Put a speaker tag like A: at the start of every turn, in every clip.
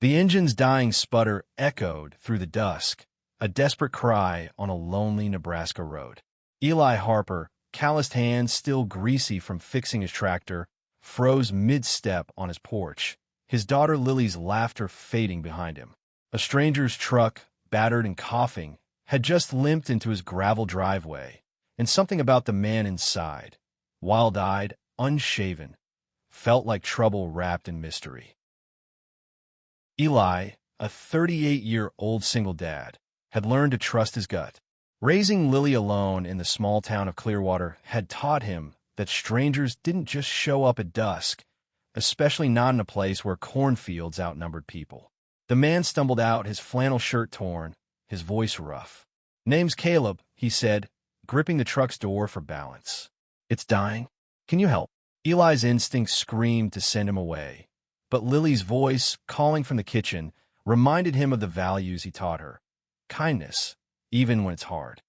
A: The engine's dying sputter echoed through the dusk, a desperate cry on a lonely Nebraska road. Eli Harper, calloused hands still greasy from fixing his tractor, froze mid-step on his porch, his daughter Lily's laughter fading behind him. A stranger's truck, battered and coughing, had just limped into his gravel driveway, and something about the man inside, wild-eyed, unshaven, felt like trouble wrapped in mystery. Eli, a 38-year-old single dad, had learned to trust his gut. Raising Lily alone in the small town of Clearwater had taught him that strangers didn't just show up at dusk, especially not in a place where cornfields outnumbered people. The man stumbled out, his flannel shirt torn, his voice rough. "Name's Caleb," he said, gripping the truck's door for balance. "It's dying. Can you help?" Eli's instincts screamed to send him away, but Lily's voice, calling from the kitchen, reminded him of the values he taught her. Kindness, even when it's hard.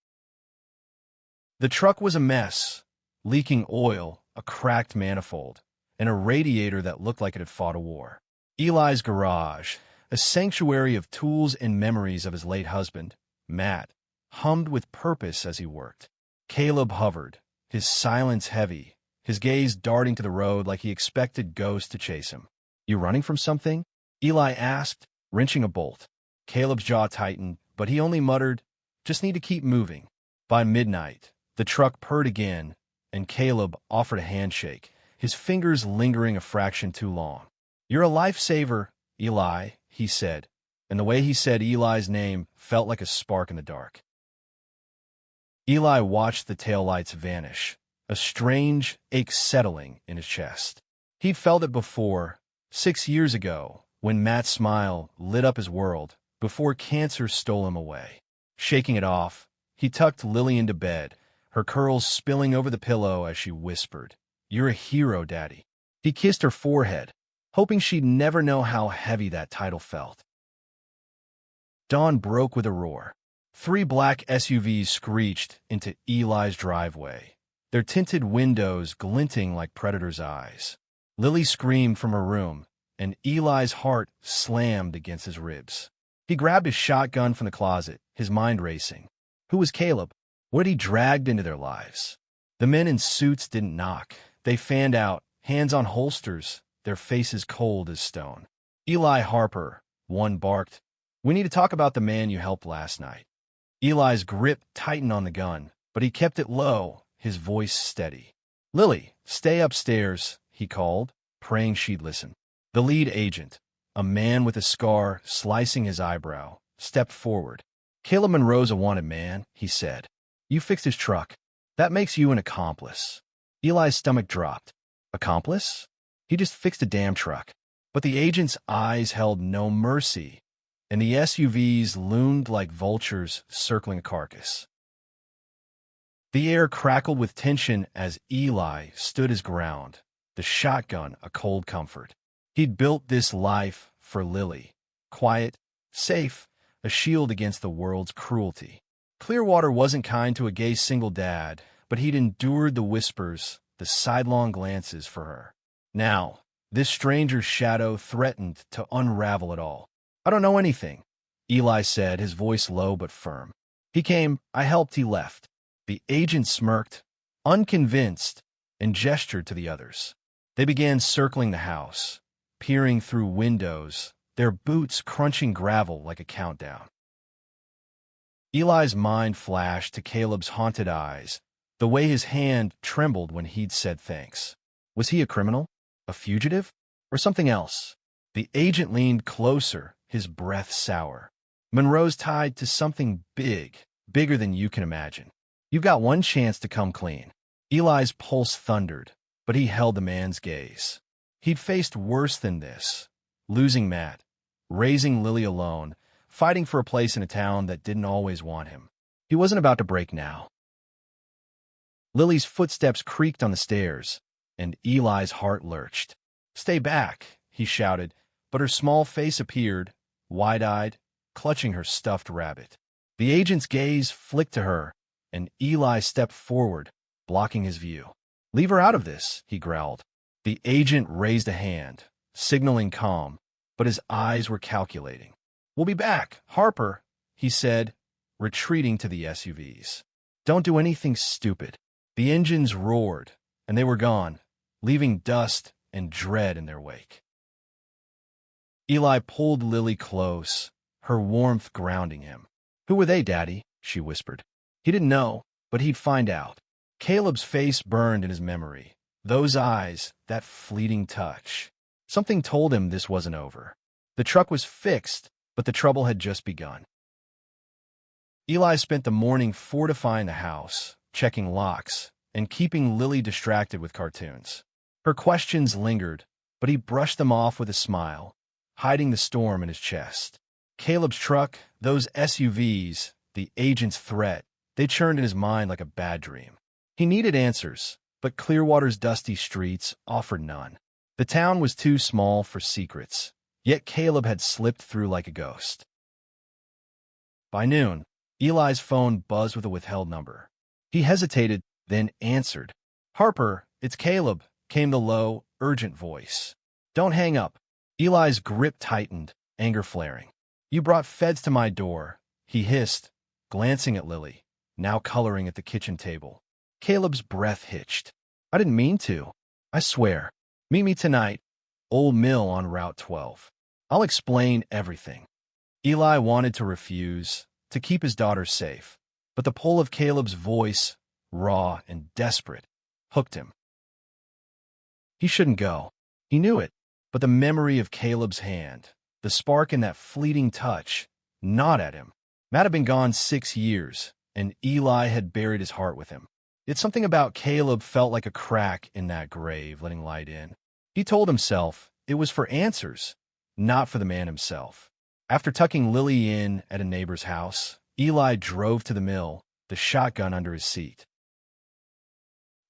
A: The truck was a mess, leaking oil, a cracked manifold, and a radiator that looked like it had fought a war. Eli's garage, a sanctuary of tools and memories of his late husband, Matt, hummed with purpose as he worked. Caleb hovered, his silence heavy, his gaze darting to the road like he expected ghosts to chase him. "You running from something?" Eli asked, wrenching a bolt. Caleb's jaw tightened, but he only muttered, "Just need to keep moving." By midnight, the truck purred again, and Caleb offered a handshake, his fingers lingering a fraction too long. "You're a lifesaver, Eli," he said, and the way he said Eli's name felt like a spark in the dark. Eli watched the taillights vanish, a strange ache settling in his chest. He'd felt it before, 6 years ago, when Matt's smile lit up his world, before cancer stole him away. Shaking it off, he tucked Lily into bed, her curls spilling over the pillow as she whispered, "You're a hero, Daddy." He kissed her forehead, hoping she'd never know how heavy that title felt. Dawn broke with a roar. 3 black SUVs screeched into Eli's driveway, their tinted windows glinting like predators' eyes. Lily screamed from her room, and Eli's heart slammed against his ribs. He grabbed his shotgun from the closet, his mind racing. Who was Caleb? What had he dragged into their lives? The men in suits didn't knock. They fanned out, hands on holsters, their faces cold as stone. "Eli Harper," one barked. "We need to talk about the man you helped last night." Eli's grip tightened on the gun, but he kept it low, his voice steady. "Lily, stay upstairs," he called, praying she'd listen. The lead agent, a man with a scar slicing his eyebrow, stepped forward. "Caleb Monroe's a wanted man," he said. "You fixed his truck. That makes you an accomplice." Eli's stomach dropped. Accomplice? He just fixed a damn truck. But the agent's eyes held no mercy, and the SUVs loomed like vultures circling a carcass. The air crackled with tension as Eli stood his ground, the shotgun a cold comfort. He'd built this life for Lily. Quiet, safe, a shield against the world's cruelty. Clearwater wasn't kind to a gay single dad, but he'd endured the whispers, the sidelong glances for her. Now, this stranger's shadow threatened to unravel it all. "I don't know anything," Eli said, his voice low but firm. "He came, I helped, he left." The agent smirked, unconvinced, and gestured to the others. They began circling the house, peering through windows, their boots crunching gravel like a countdown. Eli's mind flashed to Caleb's haunted eyes, the way his hand trembled when he'd said thanks. Was he a criminal? A fugitive? Or something else? The agent leaned closer, his breath sour. "Monroe's tied to something big, bigger than you can imagine. You've got one chance to come clean." Eli's pulse thundered, but he held the man's gaze. He'd faced worse than this. Losing Matt, raising Lily alone, fighting for a place in a town that didn't always want him. He wasn't about to break now. Lily's footsteps creaked on the stairs, and Eli's heart lurched. "Stay back," he shouted, but her small face appeared, wide-eyed, clutching her stuffed rabbit. The agent's gaze flicked to her, and Eli stepped forward, blocking his view. "Leave her out of this," he growled. The agent raised a hand, signaling calm, but his eyes were calculating. "We'll be back, Harper," he said, retreating to the SUVs. "Don't do anything stupid." The engines roared, and they were gone, leaving dust and dread in their wake. Eli pulled Lily close, her warmth grounding him. "Who were they, Daddy?" she whispered. He didn't know, but he'd find out. Caleb's face burned in his memory. Those eyes, that fleeting touch. Something told him this wasn't over. The truck was fixed, but the trouble had just begun. Eli spent the morning fortifying the house, checking locks, and keeping Lily distracted with cartoons. Her questions lingered, but he brushed them off with a smile, hiding the storm in his chest. Caleb's truck, those SUVs, the agent's threat, they churned in his mind like a bad dream. He needed answers, but Clearwater's dusty streets offered none. The town was too small for secrets, yet Caleb had slipped through like a ghost. By noon, Eli's phone buzzed with a withheld number. He hesitated, then answered. "Harper, it's Caleb," came the low, urgent voice. "Don't hang up." Eli's grip tightened, anger flaring. "You brought feds to my door," he hissed, glancing at Lily, now coloring at the kitchen table. Caleb's breath hitched. "I didn't mean to. I swear. Meet me tonight. Old Mill on Route 12. I'll explain everything." Eli wanted to refuse, to keep his daughter safe, but the pull of Caleb's voice, raw and desperate, hooked him. He shouldn't go. He knew it, but the memory of Caleb's hand, the spark in that fleeting touch, gnawed at him. Matt had been gone 6 years, and Eli had buried his heart with him. Yet something about Caleb felt like a crack in that grave, letting light in. He told himself it was for answers, not for the man himself. After tucking Lily in at a neighbor's house, Eli drove to the mill, the shotgun under his seat.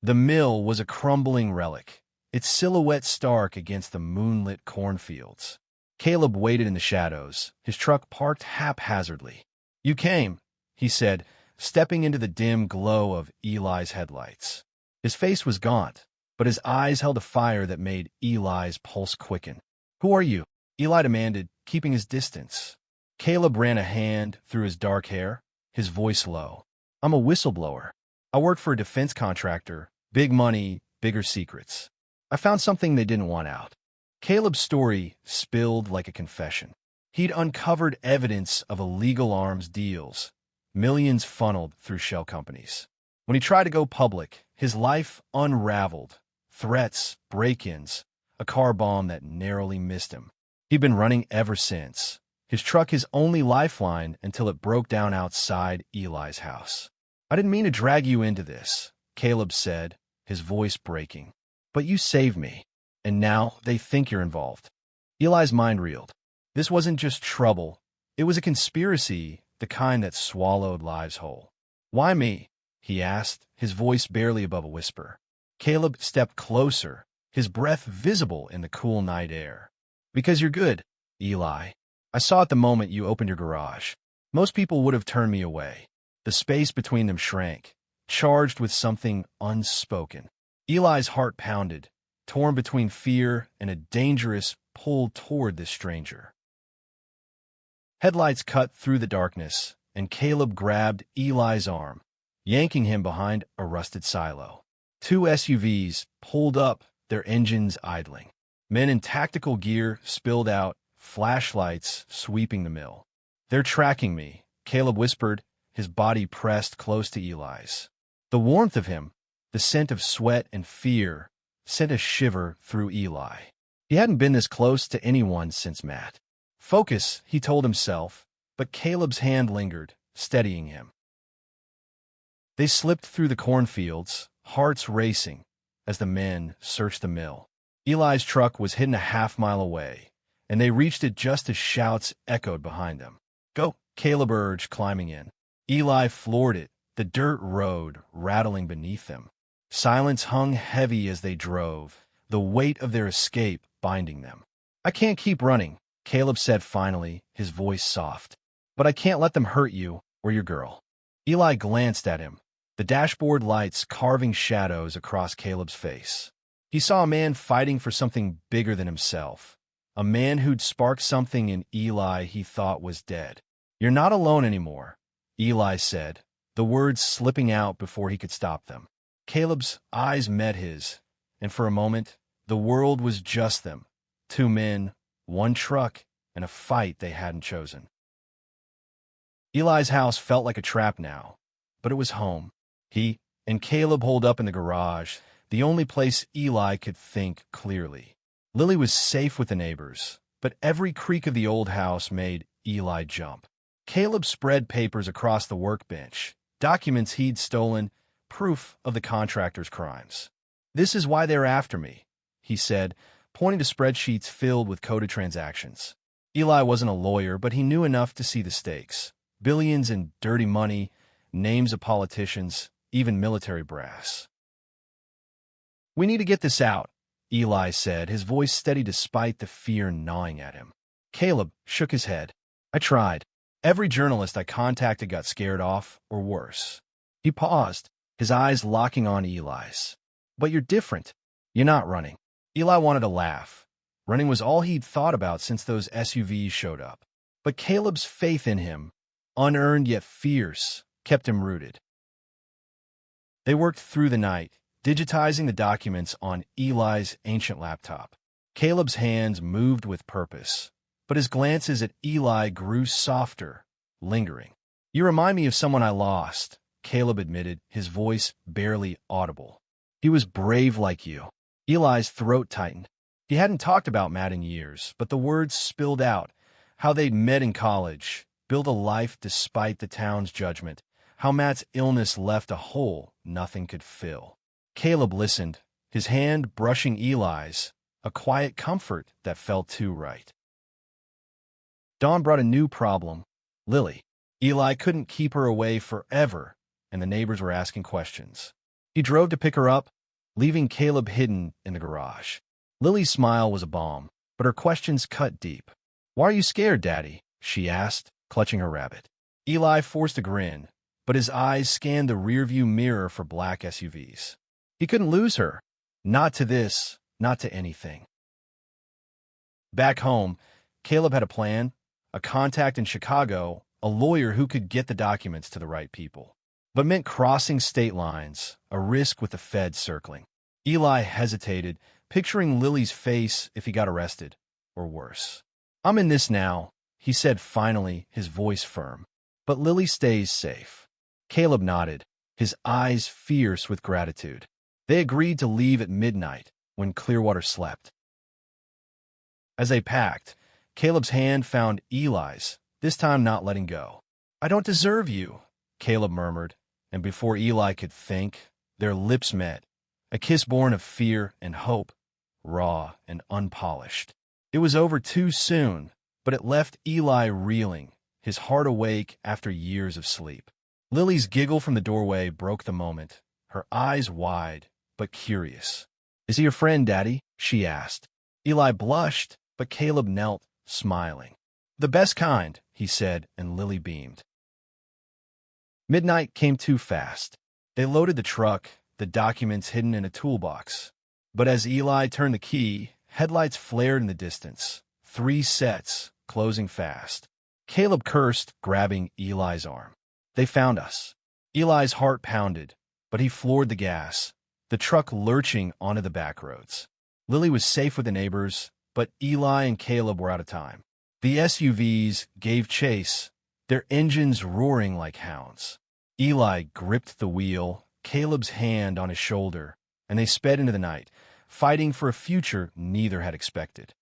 A: The mill was a crumbling relic, its silhouette stark against the moonlit cornfields. Caleb waited in the shadows, his truck parked haphazardly. "You came," he said, stepping into the dim glow of Eli's headlights. His face was gaunt, but his eyes held a fire that made Eli's pulse quicken. "Who are you?" Eli demanded, keeping his distance. Caleb ran a hand through his dark hair, his voice low. "I'm a whistleblower. I work for a defense contractor, big money, bigger secrets. I found something they didn't want out." Caleb's story spilled like a confession. He'd uncovered evidence of illegal arms deals, millions funneled through shell companies. When he tried to go public, his life unraveled. Threats, break-ins, a car bomb that narrowly missed him. He'd been running ever since, his truck his only lifeline until it broke down outside Eli's house. "I didn't mean to drag you into this," Caleb said, his voice breaking. "But you saved me, and now they think you're involved." Eli's mind reeled. This wasn't just trouble. It was a conspiracy, the kind that swallowed lives whole. "Why me?" he asked, his voice barely above a whisper. Caleb stepped closer, his breath visible in the cool night air. "Because you're good, Eli. I saw it the moment you opened your garage. Most people would have turned me away." The space between them shrank, charged with something unspoken. Eli's heart pounded, torn between fear and a dangerous pull toward this stranger. Headlights cut through the darkness, and Caleb grabbed Eli's arm, yanking him behind a rusted silo. 2 SUVs pulled up, their engines idling. Men in tactical gear spilled out, flashlights sweeping the mill. "They're tracking me," Caleb whispered, his body pressed close to Eli's. The warmth of him, the scent of sweat and fear, sent a shiver through Eli. He hadn't been this close to anyone since Matt. "Focus," he told himself, but Caleb's hand lingered, steadying him. They slipped through the cornfields, hearts racing, as the men searched the mill. Eli's truck was hidden a half-mile away, and they reached it just as shouts echoed behind them. "Go," Caleb urged, climbing in. Eli floored it, the dirt road rattling beneath them. Silence hung heavy as they drove, the weight of their escape binding them. "I can't keep running," Caleb said finally, his voice soft. "But I can't let them hurt you or your girl." Eli glanced at him, the dashboard lights carving shadows across Caleb's face. He saw a man fighting for something bigger than himself, a man who'd sparked something in Eli he thought was dead. "You're not alone anymore," Eli said, the words slipping out before he could stop them. Caleb's eyes met his, and for a moment, the world was just them. Two men, one truck, and a fight they hadn't chosen. Eli's house felt like a trap now, but it was home. He and Caleb holed up in the garage, the only place Eli could think clearly. Lily was safe with the neighbors, but every creak of the old house made Eli jump. Caleb spread papers across the workbench, documents he'd stolen, proof of the contractor's crimes. "This is why they're after me," he said, pointing to spreadsheets filled with coded transactions. Eli wasn't a lawyer, but he knew enough to see the stakes. Billions in dirty money, names of politicians, even military brass. "We need to get this out," Eli said, his voice steady despite the fear gnawing at him. Caleb shook his head. "I tried. Every journalist I contacted got scared off, or worse." He paused, his eyes locking on Eli's. "But you're different. You're not running." Eli wanted to laugh. Running was all he'd thought about since those SUVs showed up. But Caleb's faith in him, unearned yet fierce, kept him rooted. They worked through the night, digitizing the documents on Eli's ancient laptop. Caleb's hands moved with purpose, but his glances at Eli grew softer, lingering. "You remind me of someone I lost," Caleb admitted, his voice barely audible. "He was brave like you." Eli's throat tightened. He hadn't talked about Matt in years, but the words spilled out, how they'd met in college, built a life despite the town's judgment, how Matt's illness left a hole nothing could fill. Caleb listened, his hand brushing Eli's, a quiet comfort that felt too right. Dawn brought a new problem, Lily. Eli couldn't keep her away forever, and the neighbors were asking questions. He drove to pick her up, leaving Caleb hidden in the garage. Lily's smile was a balm, but her questions cut deep. "Why are you scared, Daddy?" she asked, clutching her rabbit. Eli forced a grin, but his eyes scanned the rearview mirror for black SUVs. He couldn't lose her. Not to this, not to anything. Back home, Caleb had a plan, a contact in Chicago, a lawyer who could get the documents to the right people. But meant crossing state lines, a risk with the feds circling. Eli hesitated, picturing Lily's face if he got arrested, or worse. "I'm in this now," he said finally, his voice firm. "But Lily stays safe." Caleb nodded, his eyes fierce with gratitude. They agreed to leave at midnight, when Clearwater slept. As they packed, Caleb's hand found Eli's, this time not letting go. "I don't deserve you," Caleb murmured, and before Eli could think, their lips met, a kiss born of fear and hope, raw and unpolished. It was over too soon, but it left Eli reeling, his heart awake after years of sleep. Lily's giggle from the doorway broke the moment, her eyes wide, but curious. "Is he your friend, Daddy?" she asked. Eli blushed, but Caleb knelt, smiling. "The best kind," he said, and Lily beamed. Midnight came too fast. They loaded the truck, the documents hidden in a toolbox. But as Eli turned the key, headlights flared in the distance. 3 sets, closing fast. Caleb cursed, grabbing Eli's arm. "They found us." Eli's heart pounded, but he floored the gas, the truck lurching onto the back roads. Lily was safe with the neighbors, but Eli and Caleb were out of time. The SUVs gave chase, their engines roaring like hounds. Eli gripped the wheel, Caleb's hand on his shoulder, and they sped into the night, fighting for a future neither had expected.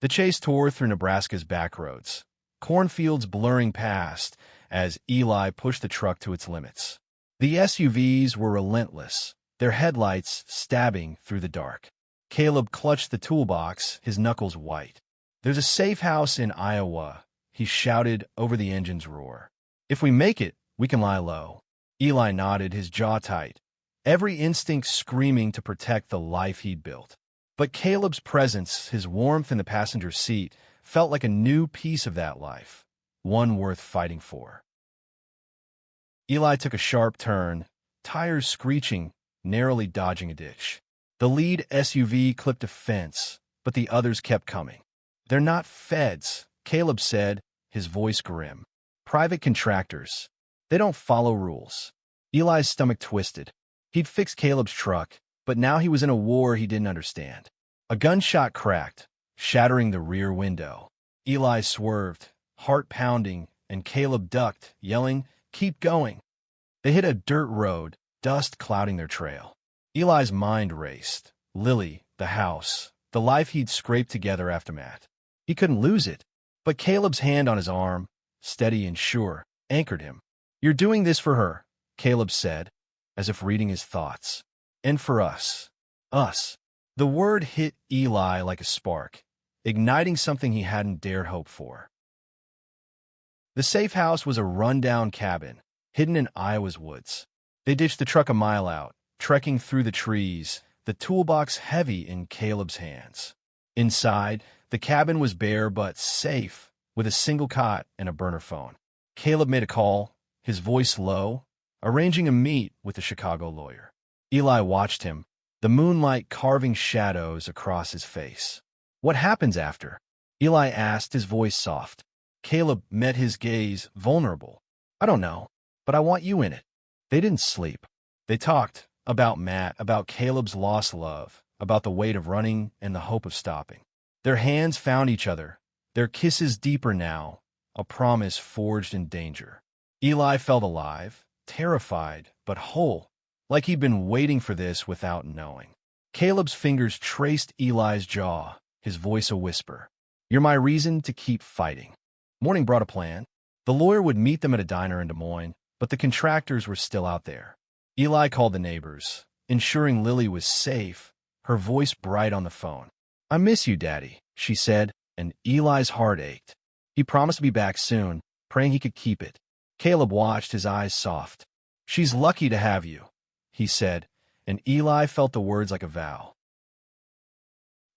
A: The chase tore through Nebraska's back roads, cornfields blurring past as Eli pushed the truck to its limits. The SUVs were relentless, their headlights stabbing through the dark. Caleb clutched the toolbox, his knuckles white. "There's a safe house in Iowa," he shouted over the engine's roar. "If we make it, we can lie low." Eli nodded, his jaw tight, every instinct screaming to protect the life he'd built. But Caleb's presence, his warmth in the passenger seat, felt like a new piece of that life, one worth fighting for. Eli took a sharp turn, tires screeching, narrowly dodging a ditch. The lead SUV clipped a fence, but but the others kept coming. "They're not feds," Caleb said, his voice grim. "Private contractors. They don't follow rules." Eli's stomach twisted. He'd fixed Caleb's truck, but now he was in a war he didn't understand. A gunshot cracked, shattering the rear window. Eli swerved, heart pounding, and Caleb ducked, yelling, "Keep going." They hit a dirt road, dust clouding their trail. Eli's mind raced. Lily, the house, the life he'd scraped together after Matt. He couldn't lose it. But Caleb's hand on his arm, steady and sure, anchored him. "You're doing this for her," Caleb said, as if reading his thoughts. "And for us." Us. The word hit Eli like a spark, igniting something he hadn't dared hope for. The safe house was a rundown cabin, hidden in Iowa's woods. They ditched the truck a mile out, trekking through the trees, the toolbox heavy in Caleb's hands. Inside, the cabin was bare but safe, with a single cot and a burner phone. Caleb made a call, his voice low, arranging a meet with a Chicago lawyer. Eli watched him, the moonlight carving shadows across his face. "What happens after?" Eli asked, his voice soft. Caleb met his gaze, vulnerable. "I don't know, but I want you in it." They didn't sleep. They talked about Matt, about Caleb's lost love, about the weight of running and the hope of stopping. Their hands found each other, their kisses deeper now, a promise forged in danger. Eli felt alive, terrified, but whole, like he'd been waiting for this without knowing. Caleb's fingers traced Eli's jaw, his voice a whisper. "You're my reason to keep fighting." Morning brought a plan. The lawyer would meet them at a diner in Des Moines, but the contractors were still out there. Eli called the neighbors, ensuring Lily was safe, her voice bright on the phone. "I miss you, Daddy," she said, and Eli's heart ached. He promised to be back soon, praying he could keep it. Caleb watched, his eyes soft. "She's lucky to have you," he said, and Eli felt the words like a vow.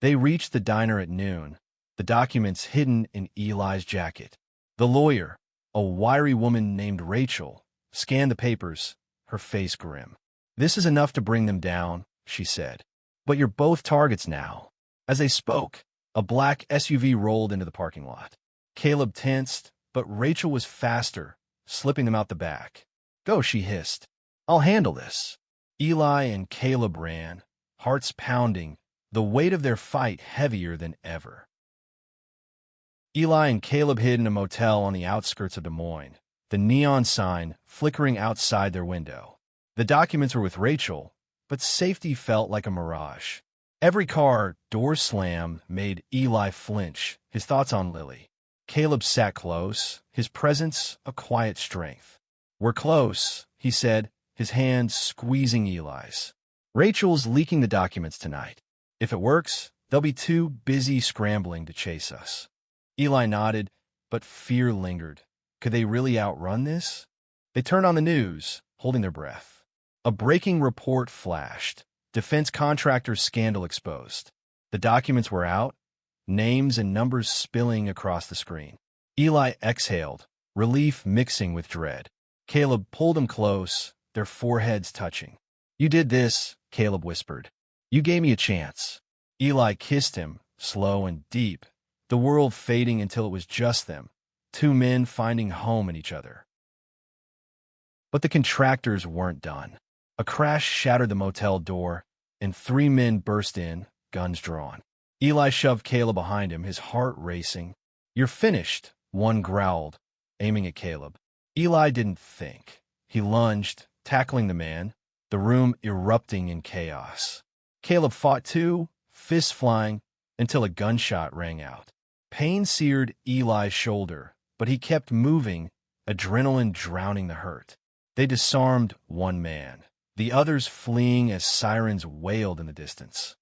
A: They reached the diner at noon, the documents hidden in Eli's jacket. The lawyer, a wiry woman named Rachel, scanned the papers, her face grim. "This is enough to bring them down," she said. "But you're both targets now." As they spoke, a black SUV rolled into the parking lot. Caleb tensed, but Rachel was faster, slipping them out the back. "Go," she hissed. "I'll handle this." Eli and Caleb ran, hearts pounding, the weight of their fight heavier than ever. Eli and Caleb hid in a motel on the outskirts of Des Moines, the neon sign flickering outside their window. The documents were with Rachel, but safety felt like a mirage. Every car, door slam, made Eli flinch, his thoughts on Lily. Caleb sat close, his presence a quiet strength. "We're close," he said, his hand squeezing Eli's. "Rachel's leaking the documents tonight. If it works, they'll be too busy scrambling to chase us." Eli nodded, but fear lingered. Could they really outrun this? They turned on the news, holding their breath. A breaking report flashed. Defense contractor scandal exposed. The documents were out, names and numbers spilling across the screen. Eli exhaled, relief mixing with dread. Caleb pulled him close, their foreheads touching. "You did this," Caleb whispered. "You gave me a chance." Eli kissed him, slow and deep, the world fading until it was just them, two men finding home in each other. But the contractors weren't done. A crash shattered the motel door, and 3 men burst in, guns drawn. Eli shoved Caleb behind him, his heart racing. "You're finished," one growled, aiming at Caleb. Eli didn't think. He lunged, tackling the man, the room erupting in chaos. Caleb fought too, fists flying, until a gunshot rang out. Pain seared Eli's shoulder, but he kept moving, adrenaline drowning the hurt. They disarmed one man, the others fleeing as sirens wailed in the distance.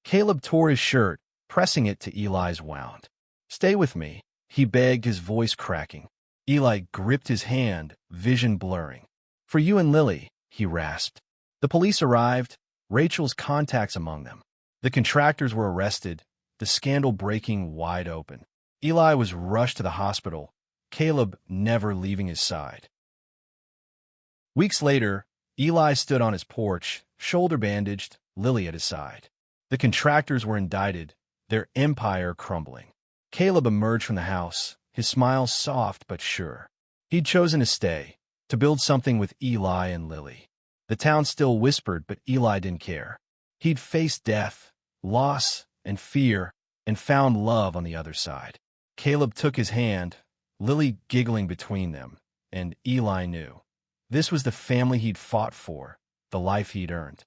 A: Caleb tore his shirt, pressing it to Eli's wound. "Stay with me," he begged, his voice cracking. Eli gripped his hand, vision blurring. "For you and Lily," he rasped. The police arrived, Rachel's contacts among them. The contractors were arrested, the scandal breaking wide open. Eli was rushed to the hospital, Caleb never leaving his side. Weeks later, Eli stood on his porch, shoulder bandaged, Lily at his side. The contractors were indicted, their empire crumbling. Caleb emerged from the house, his smile soft but sure. He'd chosen to stay, to build something with Eli and Lily. The town still whispered, but Eli didn't care. He'd faced death, loss, and fear, and found love on the other side. Caleb took his hand, Lily giggling between them, and Eli knew. This was the family he'd fought for, the life he'd earned.